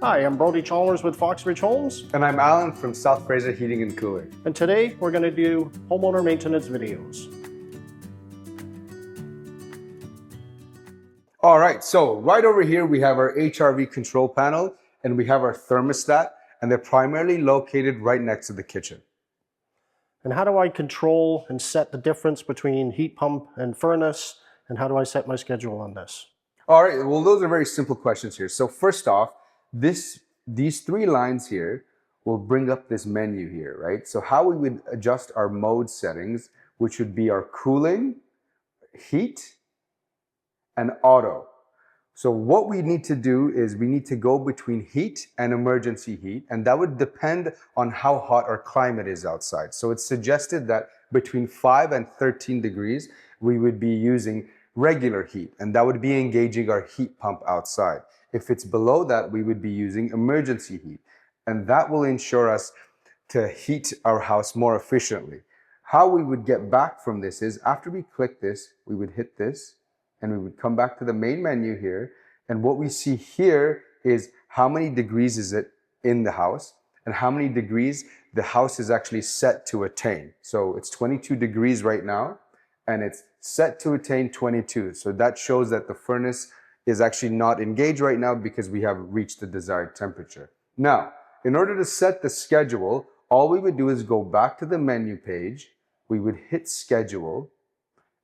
Hi, I'm Brodie with Foxridge Homes, And I'm Alan from South Fraser Heating and Cooling. and today we're going to do homeowner maintenance videos. All right, so right over here we have our HRV control panel and we have our thermostat, and they're primarily located right next to the kitchen. And how do I control and set the difference between heat pump and furnace, and how do I set my schedule on this? All right, well, those are very simple questions here. So first off, these three lines here will bring up this menu here, right? So how we would adjust our mode settings, which would be our cooling, heat, and auto. So what we need to do is we need to go between heat and emergency heat, and that would depend on how hot our climate is outside. So it's suggested that between 5 and 13 degrees, we would be using regular heat, and that would be engaging our heat pump outside. If it's below that, we would be using emergency heat, and that will ensure us to heat our house more efficiently. How we would get back from this is after we click this, we would hit this, and we would come back to the main menu here. And what we see here is how many degrees is it in the house and how many degrees the house is actually set to attain. So it's 22 degrees right now and it's set to attain 22. So that shows that the furnace is actually not engaged right now because we have reached the desired temperature. Now, in order to set the schedule, all we would do is go back to the menu page. We would hit schedule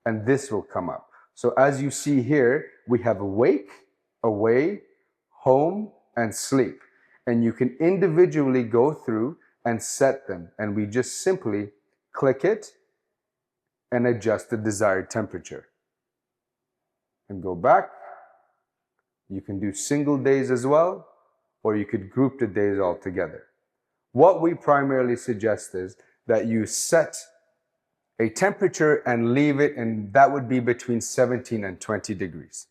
and this will come up. So as you see here, we have awake, away, home, and sleep. And you can individually go through and set them. And we just simply click it and adjust the desired temperature. And go back. You can do single days as well, or you could group the days all together. What we primarily suggest is that you set a temperature and leave it, and that would be between 17 and 20 degrees.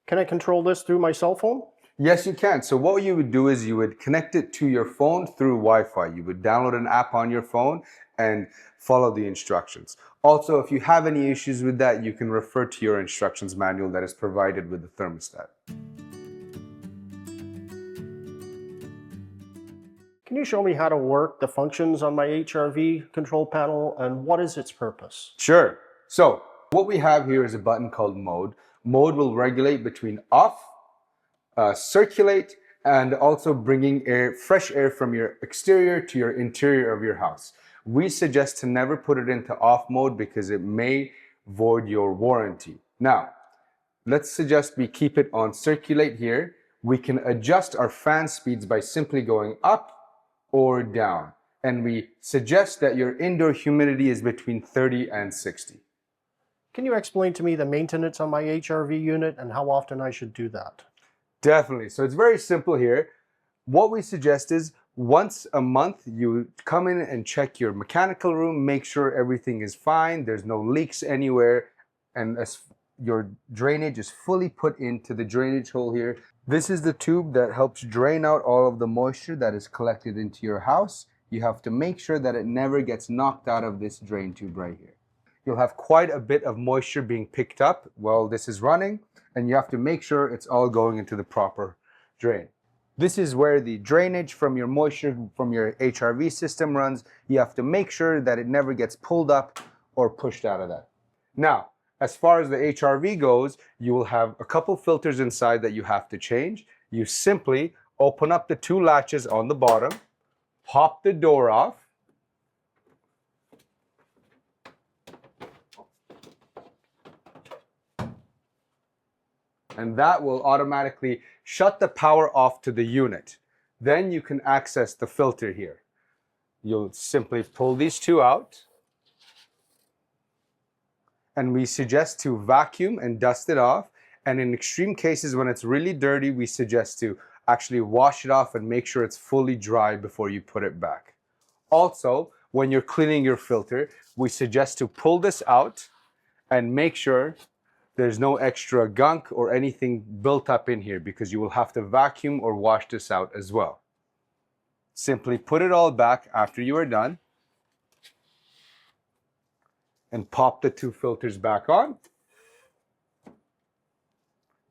Can I control this through my cell phone? Yes, you can. So what you would do is you would connect it to your phone through Wi-Fi. You would download an app on your phone and follow the instructions. Also, if you have any issues with that, you can refer to your instructions manual that is provided with the thermostat. Can you show me how to work the functions on my HRV control panel and what is its purpose? Sure. So what we have here is a button called mode. Mode will regulate between off, circulate, and also bringing fresh air from your exterior to your interior of your house. We suggest to never put it into off mode because it may void your warranty. Now, let's suggest we keep it on circulate here. We can adjust our fan speeds by simply going up or down. And we suggest that your indoor humidity is between 30 and 60. Can you explain to me the maintenance on my HRV unit and how often I should do that? Definitely. So it's very simple here. What we suggest is once a month, you come in and check your mechanical room, make sure everything is fine, there's no leaks anywhere, and as your drainage is fully put into the drainage hole here. This is the tube that helps drain out all of the moisture that is collected into your house. You have to make sure that it never gets knocked out of this drain tube right here. You'll have quite a bit of moisture being picked up while this is running, and you have to make sure it's all going into the proper drain. This is where the drainage from your moisture from your HRV system runs. You have to make sure that it never gets pulled up or pushed out of that. Now, as far as the HRV goes, you will have a couple filters inside that you have to change. You simply open up the two latches on the bottom, pop the door off, and that will automatically shut the power off to the unit. Then you can access the filter here. You'll simply pull these two out. And we suggest to vacuum and dust it off. And in extreme cases, when it's really dirty, we suggest to actually wash it off and make sure it's fully dry before you put it back. Also, when you're cleaning your filter, we suggest to pull this out and make sure there's no extra gunk or anything built up in here because you will have to vacuum or wash this out as well. Simply put it all back after you are done and pop the two filters back on.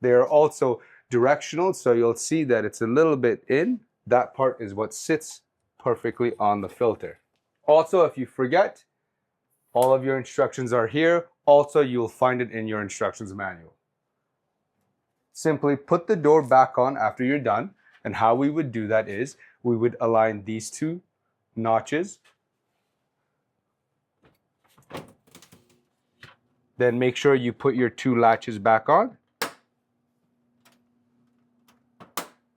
They are also directional, so you'll see that it's a little bit in. That part is what sits perfectly on the filter. Also, if you forget, all of your instructions are here. Also, you'll find it in your instructions manual. Simply put the door back on after you're done, and how we would do that is we would align these two notches. Then make sure you put your two latches back on,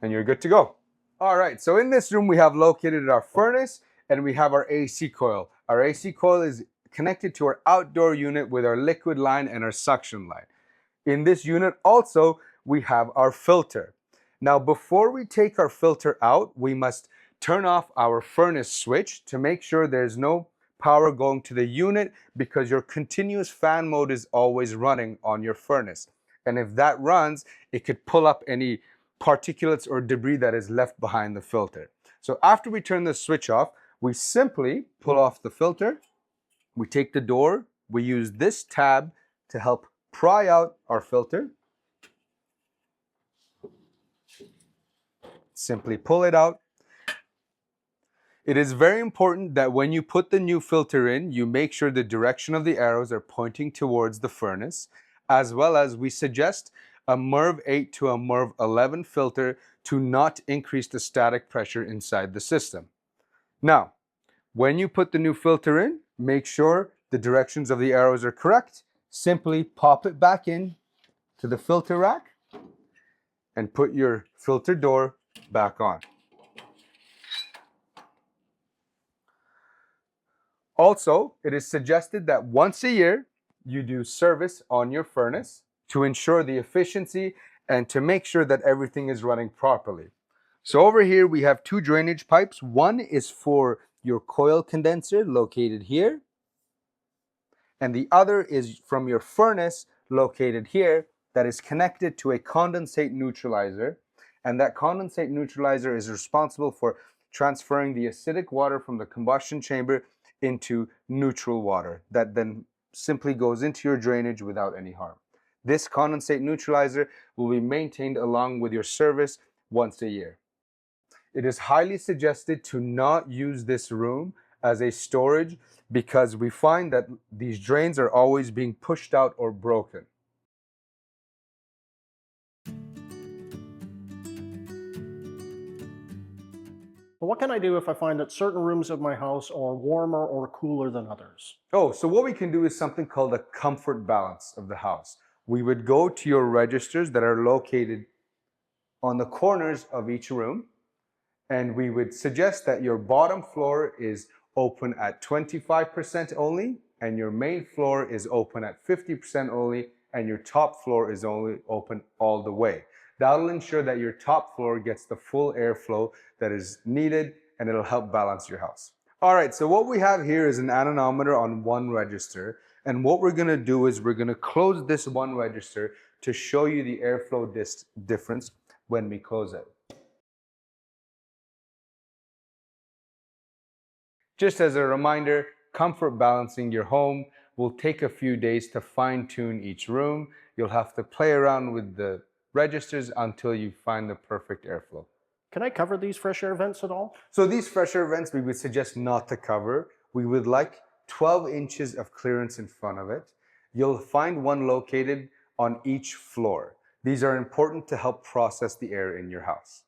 and you're good to go. All right, so in this room we have located our furnace and we have our AC coil. Our AC coil is connected to our outdoor unit with our liquid line and our suction line. In this unit also we have our filter. Now before we take our filter out, we must turn off our furnace switch to make sure there's no power going to the unit, because your continuous fan mode is always running on your furnace. And if that runs, it could pull up any particulates or debris that is left behind the filter. So after we turn the switch off, we simply pull off the filter. We take the door, we use this tab to help pry out our filter. Simply pull it out. It is very important that when you put the new filter in, you make sure the direction of the arrows are pointing towards the furnace, as well as we suggest a MERV 8 to a MERV 11 filter to not increase the static pressure inside the system. Now, when you put the new filter in, make sure the directions of the arrows are correct. Simply pop it back in to the filter rack and put your filter door back on. Also, it is suggested that once a year you do service on your furnace to ensure the efficiency and to make sure that everything is running properly. So over here we have two drainage pipes. One is for your coil condenser located here, and the other is from your furnace located here that is connected to a condensate neutralizer, and that condensate neutralizer is responsible for transferring the acidic water from the combustion chamber into neutral water that then simply goes into your drainage without any harm. This condensate neutralizer will be maintained along with your service once a year. It is highly suggested to not use this room as a storage, because we find that these drains are always being pushed out or broken. But what can I do if I find that certain rooms of my house are warmer or cooler than others? Oh, so what we can do is something called a comfort balance of the house. We would go to your registers that are located on the corners of each room, and we would suggest that your bottom floor is open at 25% only, and your main floor is open at 50% only, and your top floor is only open all the way. That'll ensure that your top floor gets the full airflow that is needed, and it'll help balance your house. All right, so what we have here is an anemometer on one register, and what we're gonna do is we're gonna close this one register to show you the airflow difference when we close it. Just as a reminder, comfort balancing your home will take a few days to fine-tune each room. You'll have to play around with the registers until you find the perfect airflow. Can I cover these fresh air vents at all? So these fresh air vents we would suggest not to cover. We would like 12 inches of clearance in front of it. You'll find one located on each floor. These are important to help process the air in your house.